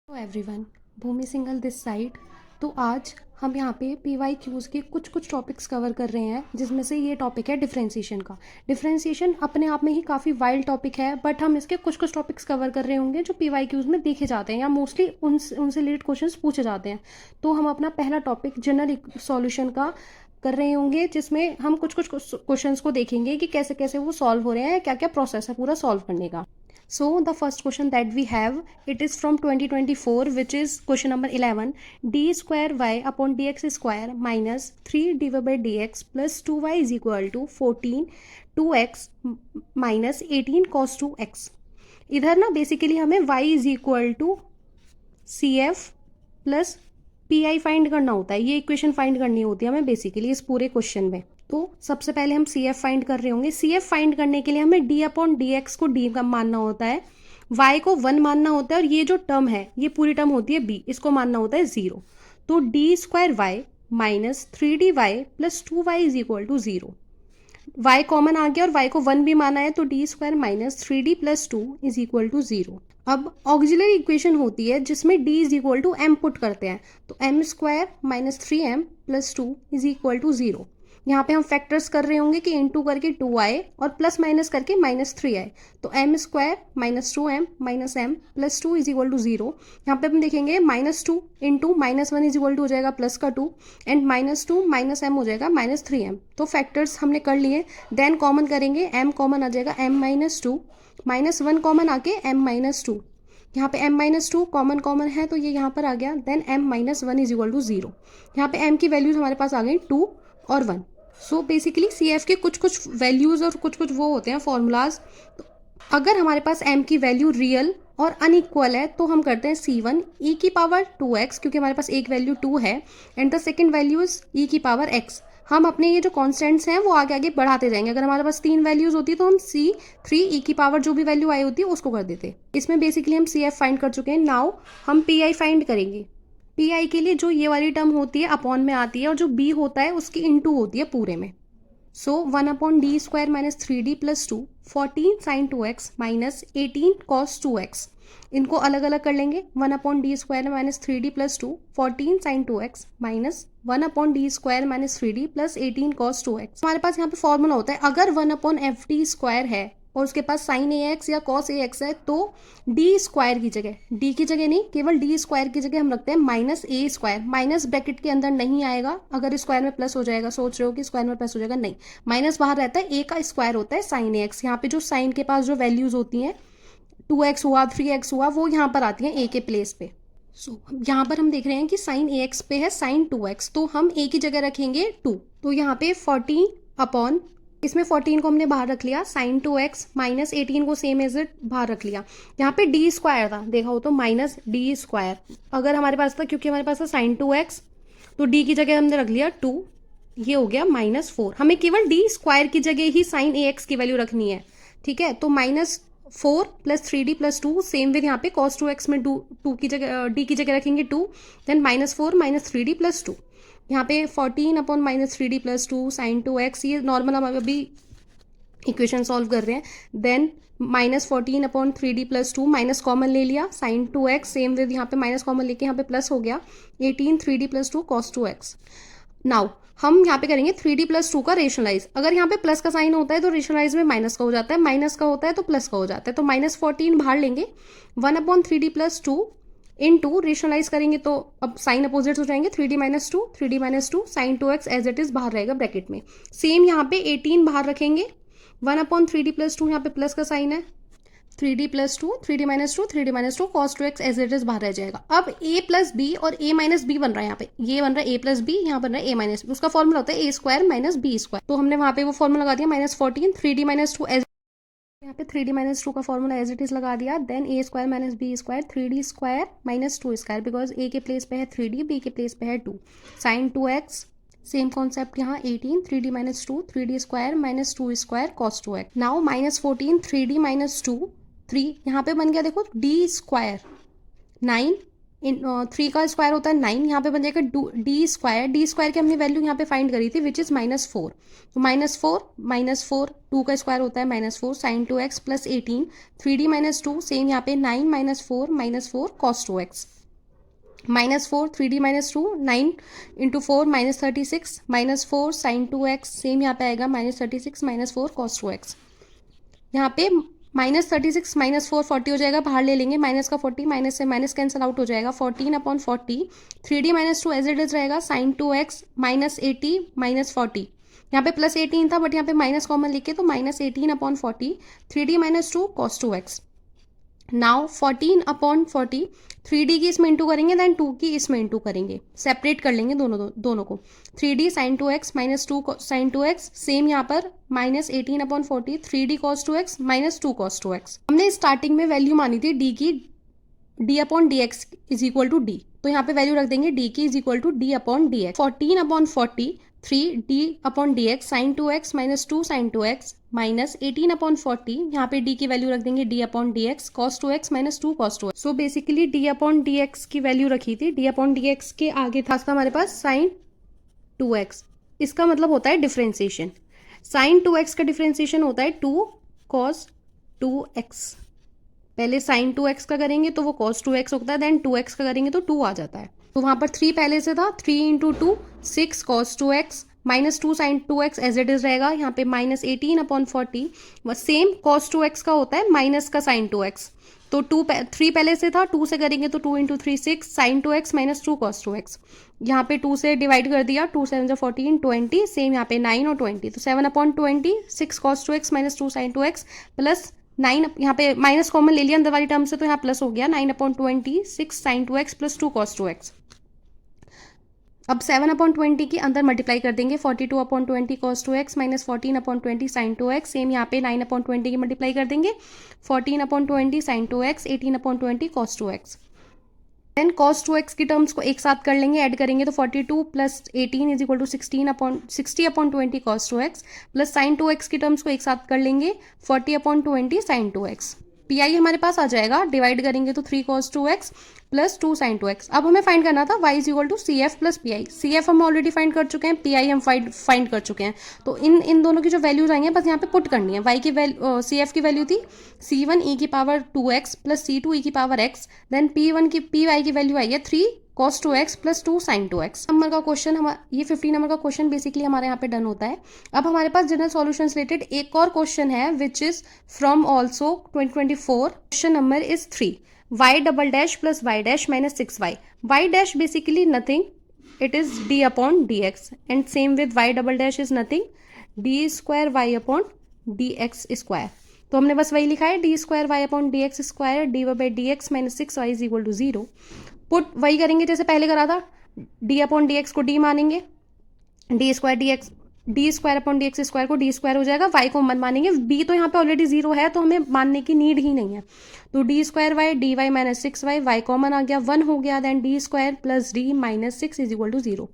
Hello everyone, Bhumi Singhal this side. तो आज हम यहाँ पे PYQs के कुछ टॉपिक्स कवर कर रहे हैं, जिसमें से ये टॉपिक है डिफरेंशिएशन का। डिफरेंशिएशन अपने आप में ही काफ़ी वाइल्ड टॉपिक है, बट हम इसके कुछ टॉपिक्स कवर कर रहे होंगे जो PYQs में देखे जाते हैं या मोस्टली उनसे रिलेटेड क्वेश्चंस पूछे जाते हैं। तो हम अपना पहला टॉपिक जनरल सॉल्यूशन का कर रहे होंगे, जिसमें हम कुछ क्वेश्चंस को देखेंगे कि कैसे कैसे वो सॉल्व हो रहे हैं, क्या क्या प्रोसेस है पूरा सॉल्व करने का। So the first question that we have, it is from 2024, which is question number 11. D square y upon dx square minus 3 divided by dx plus 2y is equal to 14 2x minus 18 cos 2x. इधर ना basically हमें y is equal to CF plus PI find करना होता है। ये equation find करनी होती है हमें बेसिकली इस पूरे क्वेश्चन में। तो सबसे पहले हम CF फाइंड कर रहे होंगे। CF फाइंड करने के लिए हमें D अपॉन DX को D का मानना होता है, Y को 1 मानना होता है, और ये जो टर्म है ये पूरी टर्म होती है B, इसको मानना होता है 0। तो D square y minus 3DY plus 2y is equal to 0। y common आ गया और y को 1 भी माना है, तो D square minus 3D plus 2 is equal to 0। अब ऑक्सिलरी इक्वेशन होती है जिसमें d is equal to m put करते हैं, तो m square minus 3m plus 2 is equal to 0। यहाँ पे हम फैक्टर्स कर रहे होंगे कि इंटू करके 2 आए और प्लस माइनस करके माइनस 3 आए, तो m square minus 2m minus m plus 2 is equal to 0। यहाँ पे हम देखेंगे minus 2 into minus 1 is equal to हो जाएगा प्लस का 2, एंड माइनस 2 माइनस m हो जाएगा माइनस 3m। तो फैक्टर्स हमने कर लिए, देन कॉमन करेंगे, m कॉमन आ जाएगा m माइनस 2, माइनस 1 कॉमन आके m माइनस 2। यहाँ पे m माइनस 2 कॉमन है तो ये यहाँ पर आ गया, then m minus 1 is equal to 0। यहाँ पे m की वैल्यूज हमारे पास आ गई 2 और 1। सो बेसिकली CF के कुछ वैल्यूज और कुछ वो होते हैं फॉर्मूलाज। तो अगर हमारे पास m की वैल्यू रियल और अनइक्वल है तो हम करते हैं C1 e की पावर 2x, क्योंकि हमारे पास एक वैल्यू 2 है, and the second value is e की पावर x। हम अपने ये जो कॉन्स्टेंट्स हैं वो आगे आगे बढ़ाते जाएंगे। अगर हमारे पास 3 वैल्यूज होती तो हम C3 e की पावर जो भी वैल्यू आई होती है उसको कर देते। इसमें बेसिकली हम CF फाइंड कर चुके हैं। नाउ हम PI फाइंड करेंगे। PI के लिए जो ये वाली टर्म होती है अपॉन में आती है, और जो B होता है उसकी इनटू होती है पूरे में। So 1 upon D square minus 3D plus 2 14 sine 2x minus 18 cos 2x। इनको अलग अलग कर लेंगे। 1 upon D square minus 3D plus 2 14 sine 2x minus 1 upon D square minus 3D plus 18 cos 2x। हमारे पास यहाँ पे फॉर्मूला होता है, अगर 1 अपॉन FD स्क्वायर है और उसके पास साइन AX या कॉस AX है, तो डी स्क्वायर की जगह, डी की जगह नहीं, केवल डी स्क्वायर की जगह हम रखते हैं minus A square. Minus bracket के अंदर नहीं आएगा, अगर स्क्वायर में प्लस हो जाएगा, सोच रहे हो कि स्क्वायर में प्लस हो जाएगा, नहीं, माइनस बाहर रहता है, A का स्क्वायर होता है साइन AX। यहाँ पे जो साइन के पास जो वैल्यूज होती हैं 2x हुआ 3x हुआ, वो यहाँ पर आती हैं A के प्लेस पे। सो यहाँ पर हम देख रहे हैं कि साइन AX पे है साइन 2x, तो हम A की जगह रखेंगे 2। तो यहाँ पे 14 अपॉन, इसमें 14 को हमने बाहर रख लिया, साइन 2x माइनस 18 को सेम एज इट बाहर रख लिया। यहाँ पे डी स्क्वायर था, देखा हो तो माइनस डी स्क्वायर अगर हमारे पास था, क्योंकि हमारे पास था साइन 2x, तो डी की जगह हमने रख लिया 2, ये हो गया माइनस 4। हमें केवल डी स्क्वायर की जगह ही साइन AX की वैल्यू रखनी है, ठीक है। तो minus 4 plus 3D plus 2, same way यहाँ पे कॉस 2x में 2 की जगह डी की जगह रखेंगे 2, then minus 4 minus 3D plus 2। यहाँ पे 14 upon minus 3D plus 2 sine 2x, ये नॉर्मल हम अभी इक्वेशन सॉल्व कर रहे हैं। Then minus 14 upon 3D plus 2, minus common ले लिया, साइन 2x, सेम वे यहाँ पे माइनस कॉमन लेके यहाँ पे प्लस हो गया, 18 3D plus 2 cos 2x। Now हम यहाँ पे करेंगे 3D प्लस 2 का रेशनलाइज। अगर यहाँ पे प्लस का साइन होता है तो रेशनलाइज में माइनस का हो जाता है, माइनस का होता है तो प्लस का हो जाता है। तो माइनस 14 बाहर लेंगे, 1 अपॉन 3D प्लस 2 इन 2 रेशनलाइज करेंगे तो अब साइन अपोजिट हो जाएंगे, 3D minus 2 3D minus 2 sine 2x as it is बाहर रहेगा ब्रैकेट में। सेम यहाँ पे 18 बाहर रखेंगे, 1 अपॉन 3D प्लस 2, यहाँ पे प्लस का साइन है, 3D plus 2 3D minus 2 3D minus 2 cos 2x as it is बाहर रह जाएगा। अब a प्लस बी और a माइनस बी बन रहा है, यहाँ पे ये बन रहा है a प्लस बी, यहाँ बन रहा है a माइनस बी। उसका फॉर्मूला होता है a square minus B square, तो हमने वहाँ पे वो फॉर्मूला लगा दिया, माइनस 14 3D माइनस 2 एज, यहाँ पे 3D माइनस 2 का फॉर्मूला एज इट इज लगा दिया, then a square minus B square 3D square minus 2 square, because a के प्लेस पे है 3D, b के प्लेस पे है 2, साइन 2x, सेम कॉन्सेप्ट यहाँ 18 3D minus 2 3D square minus 2 square cos 2x। Now minus 14 3D minus 2 3, यहाँ पे बन गया देखो D स्क्वायर 9 इन 3 का स्क्वायर होता है 9, यहाँ पे बन जाएगा डी स्क्वायर की हमने वैल्यू यहाँ पे फाइंड करी थी विच इज़ -4, तो -4 2 का स्क्वायर होता है -4 sin 2x plus 18, 3d -2 same यहाँ पे 9 -4 cos 2x, -4 3d -2 9 into 4 -36 -4 sin 2x same यहाँ पे आएगा -36 -4 cos 2x। यहाँ पे -36 -4 40 हो जाएगा, बाहर ले लेंगे माइनस का 40, माइनस से माइनस कैंसिल आउट हो जाएगा 14/40, 3d -2 एज इट इज रहेगा sin 2x -80 -40, यहाँ पे प्लस 18 था बट यहाँ पे माइनस कॉमन लिखे तो -18/40, 3d -2 cos 2x। Now 14/40 3d की इसमें इंटू करेंगे देन 2 की इसमें इंटू करेंगे, सेपरेट कर लेंगे दोनों को। 3d sin 2x -2 sin 2x same यहाँ पर -18/40, 3d cos 2x -2 cos 2x। हमने स्टार्टिंग में वैल्यू मानी थी d की d/dx is equal to D, तो यहाँ पे वैल्यू रख देंगे d की is equal to d/dx। 14/40 3d/dx sin 2x -2 sin 2x माइनस 18/40, यहाँ पे d की वैल्यू रख देंगे d/dx cos 2x -2 cos 2x। So basically d/dx की वैल्यू रखी थी, d/dx के आगे था हमारे पास sin 2x, इसका मतलब होता है डिफ्रेंसिएशन। sin 2x का डिफ्रेंसिएशन होता है 2 cos 2x, पहले sin 2x का करेंगे तो वो cos 2x होता है, देन 2x का करेंगे तो 2 आ जाता है, तो वहाँ पर 3 पहले से था, 3 × 2 6 cos 2x -2 sin 2x as it is रहेगा, यहाँ पे -18/40 सेम cos 2x का होता है माइनस का sin 2x, तो 3 पहले से था, 2 से करेंगे तो 2 × 3 6 sin 2x -2 cos 2x, यहाँ पे 2 से डिवाइड कर दिया, 2 7 14 20 सेम यहाँ पे 9 और 20, तो 7/20 6 cos 2x -2 sin 2x plus 9, यहाँ पे माइनस कॉमन ले लिया अंदर वाली टर्म से तो यहाँ प्लस हो गया 9/20 6 sin 2x plus 2 cos 2x। अब 7/20 की अंदर मल्टीप्लाई कर देंगे, 42/20 cos 2x minus 14/20 sin 2x same यहाँ पे 9/20 की मल्टीप्लाई कर देंगे, 14/20 sin 2x 18/20 cos 2x। Then cos 2x की टर्म्स को एक साथ कर लेंगे, ऐड करेंगे तो 42 plus 18 is equal to 60/20 cos 2x plus sin 2x की टर्म्स को एक साथ कर लेंगे 40/20 sin 2x। पी आई हमारे पास आ जाएगा, डिवाइड करेंगे तो 3 cos 2x plus 2 sin 2x। अब हमें फाइंड करना था y is equal to C F plus P I, C F हम ऑलरेडी फाइंड कर चुके हैं, पी आई हम फाइंड कर चुके हैं, तो इन दोनों की जो वैल्यूज आई हैं बस यहाँ पे पुट करनी है। y की वैल्यू सी एफ की वैल्यू थी c1 e की power 2x plus c2 e की पावर x, देन p1 की पी वाई की वैल्यू आई है 3 cos 2x plus 2 sin 2x। Number का क्वेश्चन ये 15 नंबर का क्वेश्चन बेसिकली हमारे यहाँ पे डन होता है। अब हमारे पास जनरल सॉल्यूशन रिलेटेड एक और क्वेश्चन है which is from also 2024, question number is 3, y double dash plus y dash minus 6y, y dash basically nothing, it is d/dx and same with y double dash is nothing d² y/dx square, तो हमने बस वही लिखा है d² y/dx square dy/dx minus 6y is equal to 0। Put वही करेंगे जैसे पहले करा था, d/dx को d मानेंगे, d² स्क्वायर को d² हो जाएगा, y को मन मानेंगे, b तो यहाँ पे ऑलरेडी 0 है तो हमें मानने की नीड ही नहीं है, तो d² dy minus 6y, y common आ गया 1 हो गया, then d² plus d minus 6 is equal to 0।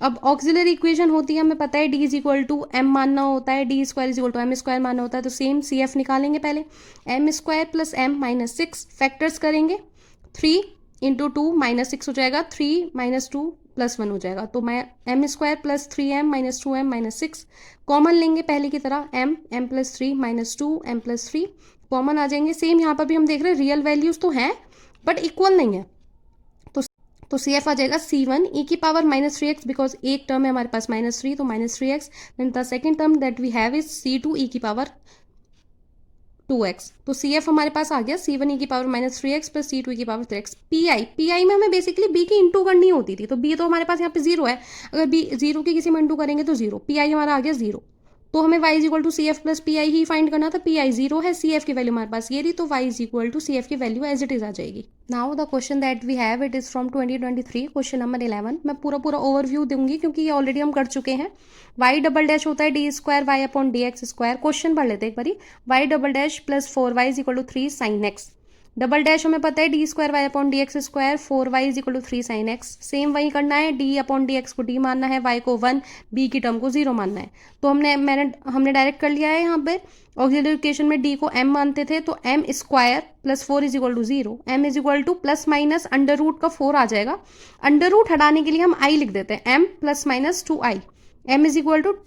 अब ऑक्सिलरी इक्वेशन होती है, हमें पता है d is equal to m मानना होता है, d² is equal to m² मानना होता है, तो सेम सी एफ निकालेंगे पहले, m² plus m minus 6 factors करेंगे, 3 × 2 माइनस 6 हो जाएगा, 3 - 2 + 1 हो जाएगा, तो मैं m² plus 3m minus 2m minus 6 common लेंगे पहले की तरह, m plus 3 minus 2 m plus 3 common आ जाएंगे। सेम यहाँ पर भी हम देख रहे हैं रियल वैल्यूज तो हैं बट इक्वल नहीं है, तो सी एफ आ जाएगा c1 e की पावर -3x, बिकॉज एक टर्म है हमारे पास -3 तो -3x, then the second term that we have is c2 e की पावर 2x, तो सी एफ हमारे पास आ गया c1 e की power -3x plus c2 e की पावर 3x। पी आई में हमें बेसिकली b की इंटू करनी होती थी, तो b तो हमारे पास यहाँ पे 0 है, अगर b 0 की किसी में इंटू करेंगे तो 0, पी आई हमारा आ गया 0, तो हमें y is equal to C F plus P I ही फाइंड करना था, पी आई 0 है, सी एफ की वैल्यू हमारे पास ये रही, तो y is equal to C F की वैल्यू एज इट इज आ जाएगी। Now the question that we have it is from 2023, question number 11। मैं पूरा ओवरव्यू दूंगी क्योंकि ये ऑलरेडी हम कर चुके हैं। y डबल डैश होता है d² y/dx स्क्वायर, क्वेश्चन पढ़ लेते हैं एक बारी, y double dash plus 4y is equal to 3 sin x, double dash हमें पता है D square Y upon D X square 4y is equal to 3 sine X. Same वही करना है, डी अपॉन डी एक्स को डी मानना है, y को 1, b की टर्म को 0 मानना है। तो हमने डायरेक्ट कर लिया है। यहाँ पे ऑक्सिलरी इक्वेशन में d को m मानते थे तो m square plus 4 is equal to 0, m is equal to plus minus under root का 4 आ जाएगा। अंडर रूट हटाने के लिए हम i लिख देते हैं, m plus minus 2i, m is equal to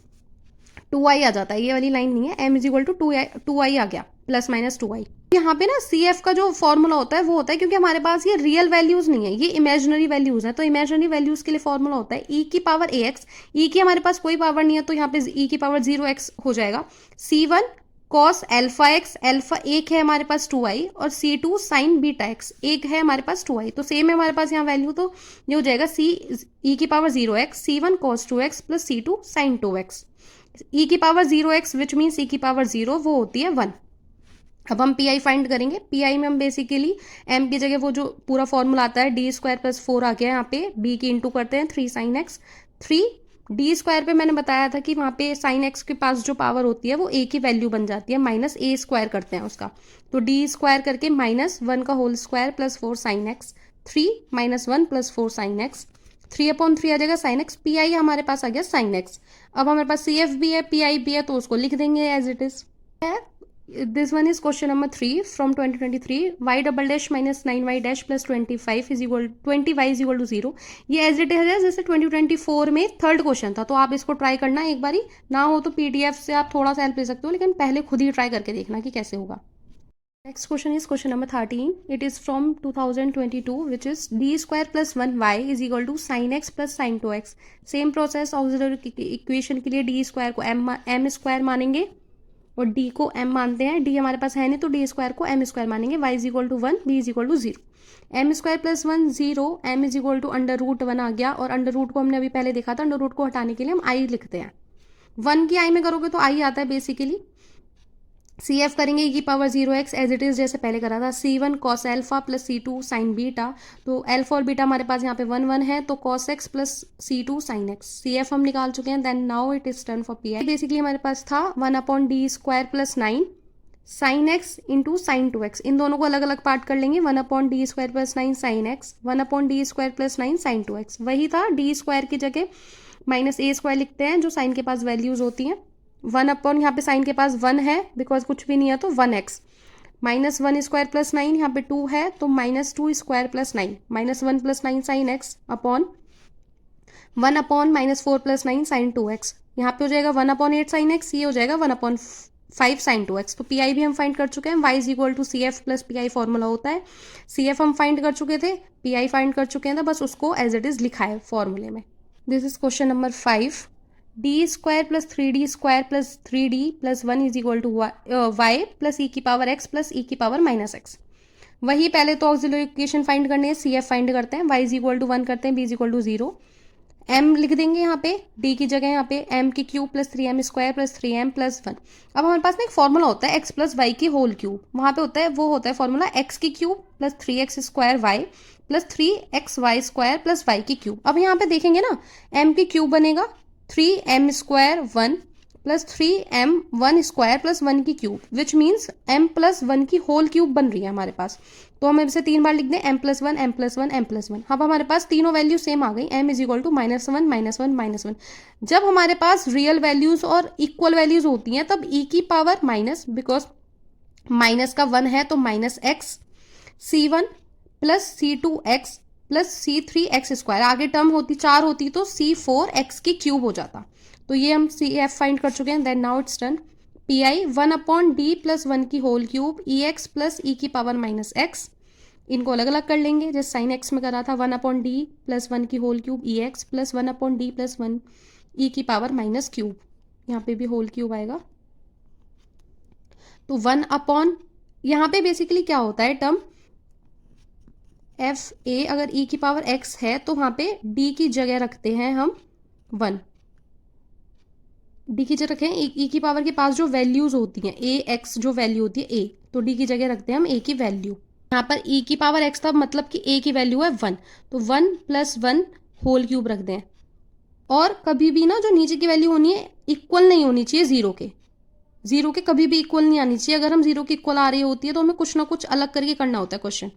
2i आ जाता है, ये वाली लाइन नहीं है, m is equal to 2i आ गया, प्लस माइनस 2i। यहाँ पे ना CF का जो फॉर्मूला होता है वो होता है, क्योंकि हमारे पास ये रियल वैल्यूज नहीं है, ये इमेजिनरी वैल्यूज है, तो इमेजिनरी वैल्यूज के लिए फॉर्मूला होता है e की पावर ax। e की हमारे पास कोई पावर नहीं है तो यहाँ पे e की पावर 0x हो जाएगा। c1 cos alpha x, alpha एक है हमारे पास 2i, और c2 sin बीटा x एक है हमारे पास 2i। तो सेम है हमारे पास यहाँ वैल्यू, तो ये हो जाएगा e की power 0x c1 cos 2x plus c2 sin 2x। e की power 0x which means e की पावर 0 वो होती है 1। अब हम पी फाइंड करेंगे। पी में हम बेसिकली m की जगह वो जो पूरा फॉर्मूला आता है डी स्क्वायर प्लस 4 आ गया यहाँ पे, b की इंटू करते हैं 3 साइन एक्स। 3 डी स्क्वायर पे मैंने बताया था कि वहाँ पे साइन एक्स के पास जो पावर होती है वो a की वैल्यू बन जाती है, माइनस a स्क्वायर करते हैं उसका, तो डी स्क्वायर करके माइनस 1 का whole square plus 4 sine X, 3 minus 1 plus 4 sine X, 3/3 आ जाएगा साइन एक्स। पी हमारे पास आ गया साइन एक्स। अब हमारे पास CF भी है, पी भी है, तो उसको लिख देंगे as it is. This one is question number 3 from 2023. Y double dash minus 9y dash plus 25 is equal 20y is equal to 0. ये एज इट है जैसे 2024 में थर्ड क्वेश्चन था, तो आप इसको ट्राई करना एक बारी, ना हो तो PDF से आप थोड़ा सा हेल्प ले सकते हो, लेकिन पहले खुद ही ट्राई करके देखना कि कैसे होगा। Next question is question number 13. It is from 2022, which is d square plus 1y is equal to sin x plus sin 2x. Same process, auxiliary equation के लिए d square को m square मानेंगे और d को m मानते हैं। d हमारे पास है नहीं तो d स्क्वायर को m स्क्वायर मानेंगे। y is equal to 1, b is equal to 0, m square plus 1 0, m is equal to under root 1 आ गया, और अंडर रूट को हमने अभी पहले देखा था, अंडर रूट को हटाने के लिए हम i लिखते हैं। 1 की i में करोगे तो i आता है बेसिकली। CF करेंगे e की power 0x as it is जैसे पहले करा था, c1 cos alpha plus c2 sin beta, तो अल्फा और बीटा हमारे पास यहाँ पे 1 1 है, तो cos x plus c2 sin x। CF हम निकाल चुके हैं, then now it is turn for PI। Basically हमारे पास था 1/d square plus 9 sin x into sine 2x। इन दोनों को अलग अलग पार्ट कर लेंगे, 1/d square plus 9 sin x, 1/d square plus 9 sin 2x। वही था, d स्क्वायर की जगह माइनस a स्क्वायर लिखते हैं जो साइन के पास वैल्यूज होती हैं। 1/, यहाँ पे साइन के पास 1 है बिकॉज कुछ भी नहीं है, तो 1x, माइनस 1 स्क्वायर प्लस 9, यहाँ पे 2 है तो minus 2 square plus 9, minus 1 plus 9 sine X upon 1/, minus 4 plus 9 sine 2x। यहाँ पे हो जाएगा 1/8 साइन एक्स, ये हो जाएगा 1/5 साइन 2x। तो PI भी हम फाइंड कर चुके हैं, y is equal to CF plus PI formula होता है। CF हम फाइंड कर चुके थे, PI फाइंड कर चुके हैं, तो बस उसको एज इट इज लिखा है फॉर्मूले में। This is question number 5। d square plus 3d square plus 3d plus 1 is equal to y plus e की पावर x प्लस e की पावर माइनस x। वही पहले तो ऑक्सिलरी इक्वेशन फाइंड करने हैं, CF फाइंड करते हैं, y इज इक्वल टू 1 करते हैं, b is equal to 0, m लिख देंगे यहाँ पे, d की जगह यहाँ पे m की cube plus 3m square plus 3m plus 1। अब हमारे पास ना एक फॉर्मूला होता है x प्लस y की होल क्यूब, वहाँ पे होता है वो होता है फॉर्मूला x की cube plus 3x square y plus 3xy square plus y की क्यूब। अब यहाँ पे देखेंगे ना, m की क्यूब बनेगा 3m square 1 plus 3m 1 square plus 1 की cube, which means m plus 1 की होल क्यूब बन रही है हमारे पास। तो हम इसे 3 बार लिख दें, m plus 1 m plus 1 m plus 1। अब हमारे पास तीनों वैल्यू सेम आ गई, m इज इक्वल टू -1 -1 -1। जब हमारे पास रियल वैल्यूज और इक्वल वैल्यूज होती हैं तब e की पावर माइनस, बिकॉज माइनस का 1 है तो minus x, c1 plus c2x plus c3x square, आगे टर्म होती 4 होती तो c4x की क्यूब हो जाता। तो ये हम CF फाइंड कर चुके हैं। Then now it's done. PI 1/d plus 1 की whole cube ex plus e की पावर माइनस x, इनको अलग अलग कर लेंगे जैसे साइन x में करा था, 1/d प्लस 1 की whole cube ex plus 1/d plus 1 e की पावर माइनस क्यूब, यहाँ पे भी होल क्यूब आएगा। तो 1/, यहाँ पे बेसिकली क्या होता है टर्म FA, अगर e की पावर x है तो वहाँ पे d की जगह रखते हैं हम 1, d की जगह रखें e की पावर के पास जो वैल्यूज होती हैं ax, जो वैल्यू होती है a, तो d की जगह रखते हैं हम a की वैल्यू। यहाँ पर e की पावर x था मतलब कि a की वैल्यू है 1, तो 1 प्लस 1 होल क्यूब रख दें। और कभी भी ना जो नीचे की वैल्यू होनी है इक्वल नहीं होनी चाहिए 0 के, जीरो के कभी भी इक्वल नहीं आनी चाहिए। अगर हम जीरो के इक्वल आ रही होती है तो हमें कुछ ना कुछ अलग करके करना होता है क्वेश्चन।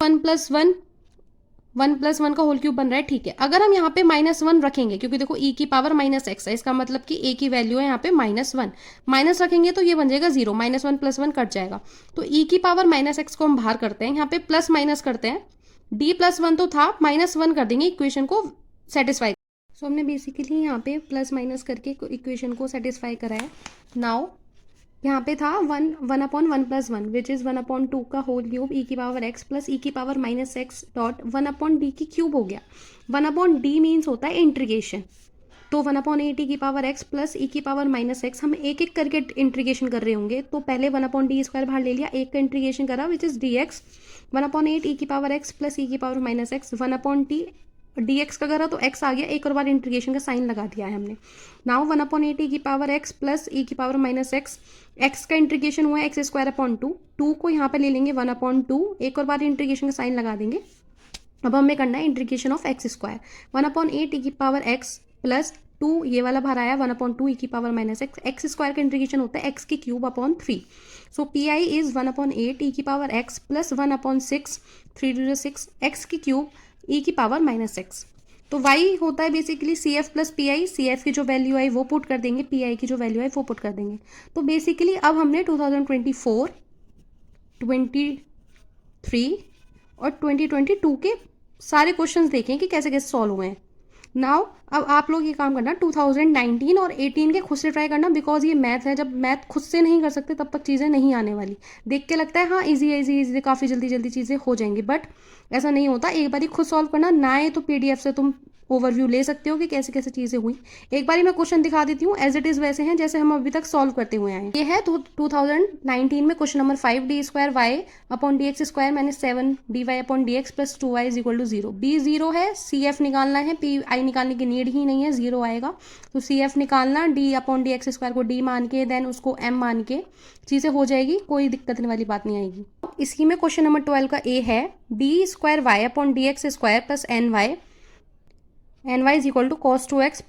1+1 का होल क्यूब बन रहा है, ठीक है। अगर हम यहाँ पे -1 रखेंगे, क्योंकि देखो e की पावर -x है, इसका मतलब कि a की वैल्यू है यहाँ पे -1, माइनस रखेंगे तो ये बन जाएगा 0, -1 + 1 कट जाएगा। तो e की पावर -x को हम बाहर करते हैं, यहाँ पे प्लस माइनस करते हैं, d+1 तो था, -1 कर देंगे इक्वेशन को सेटिस्फाई। सो हमने बेसिकली यहाँ पे प्लस माइनस करके इक्वेशन को सेटिस्फाई करा है। नाउ यहाँ पे था 1/1 + 1 विच इज़ 1/2 का होल क्यूब e की पावर x प्लस e की पावर -x डॉट 1/d की क्यूब हो गया। 1/d मीन्स होता है इंटीग्रेशन, तो 1/8 e की पावर x प्लस e की पावर -x हम एक एक करके इंटीग्रेशन कर रहे होंगे। तो पहले 1/d² बाहर ले लिया, एक का इंटीग्रेशन करा विच इज़ dx। 1/8 e की पावर x प्लस e की पावर -x 1/t dx का करा तो x आ गया, एक और बार इंटीग्रेशन का साइन लगा दिया है हमने। नाउ 1/8 e की पावर x प्लस e की पावर -x, x का इंटीग्रेशन हुआ है x² 2 को यहाँ पे ले लेंगे 1/2, एक और बार इंटीग्रेशन का साइन लगा देंगे। अब हमें करना है इंटीग्रेशन ऑफ x²। 1/8 e की पावर x प्लस 2 ये वाला बाहर आया 1/2 e की पावर -x, x² का इंटीग्रेशन होता है x की cube upon 3। So P I is 1/8 e की पावर x प्लस 1/6, 3 × 6 x की क्यूब e की पावर -x। तो y होता है बेसिकली CF प्लस पी आई, CF की जो वैल्यू आई वो पुट कर देंगे, पी आई की जो वैल्यू आई वो पुट कर देंगे। तो बेसिकली अब हमने 2024, 23 और 2022 के सारे क्वेश्चंस देखें कि कैसे कैसे सॉल्व हुए हैं। नाउ अब आप लोग ये काम करना 2019 और 18 के खुद से ट्राई करना, बिकॉज ये मैथ है, जब मैथ खुद से नहीं कर सकते तब तक चीज़ें नहीं आने वाली। देख के लगता है हाँ इजी है, इजी काफ़ी जल्दी जल्दी चीज़ें हो जाएंगी, बट ऐसा नहीं होता। एक बार खुद सॉल्व करना, ना आए तो PDF से तुम ओवरव्यू ले सकते हो कि कैसे कैसे चीज़ें हुई। एक बार मैं क्वेश्चन दिखा देती हूँ, एज इट इज़ वैसे हैं जैसे हम अभी तक सॉल्व करते हुए आए हैं। ये है 2019 में question number 5, d² y/dx² -7 dy/dx + 2y = 0। b 0 है, CF निकालना है, पी आई निकालने की नीड ही नहीं है, 0 आएगा। तो CF निकालना, d/dx² को d मान के देन उसको m मान के चीज़ें हो जाएगी, कोई दिक्कत वाली बात नहीं आएगी। इसी में क्वेश्चन नंबर 12 का A है d² y/dx² + ny = cos 2x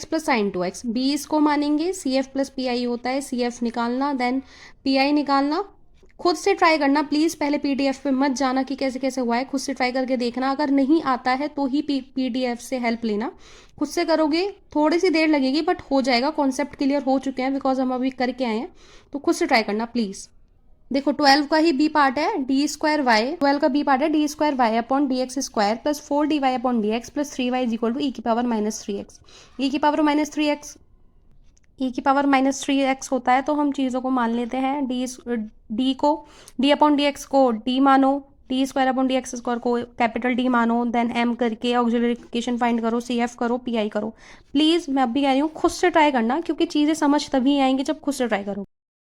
+ sin 2x। b इसको मानेंगे, CF प्लस पी आई होता है, CF निकालना देन पी आई निकालना। खुद से ट्राई करना प्लीज़, पहले PDF पे मत जाना कि कैसे कैसे हुआ है, खुद से ट्राई करके देखना। अगर नहीं आता है तो ही PDF से हेल्प लेना। खुद से करोगे थोड़ी सी देर लगेगी बट हो जाएगा, कॉन्सेप्ट क्लियर हो चुके हैं बिकॉज हम अभी करके आए हैं। तो खुद से ट्राई करना प्लीज़। देखो 12 का ही बी पार्ट है d² y, 12 का बी पार्ट है d² y/dx² + 4 dy/dx + 3y = e की पावर -3x। e की पावर -3x, e की पावर -3x होता है तो हम चीज़ों को मान लेते हैं। d/dx को d मानो, d²/dx² को कैपिटल D मानो, देन m करके ऑक्सिलरी इक्वेशन फाइंड करो, CF करो, PI करो। प्लीज़ मैं अब भी कह रही हूँ खुद से ट्राई करना, क्योंकि चीज़ें समझ तभी आएंगी जब खुद से ट्राई करो।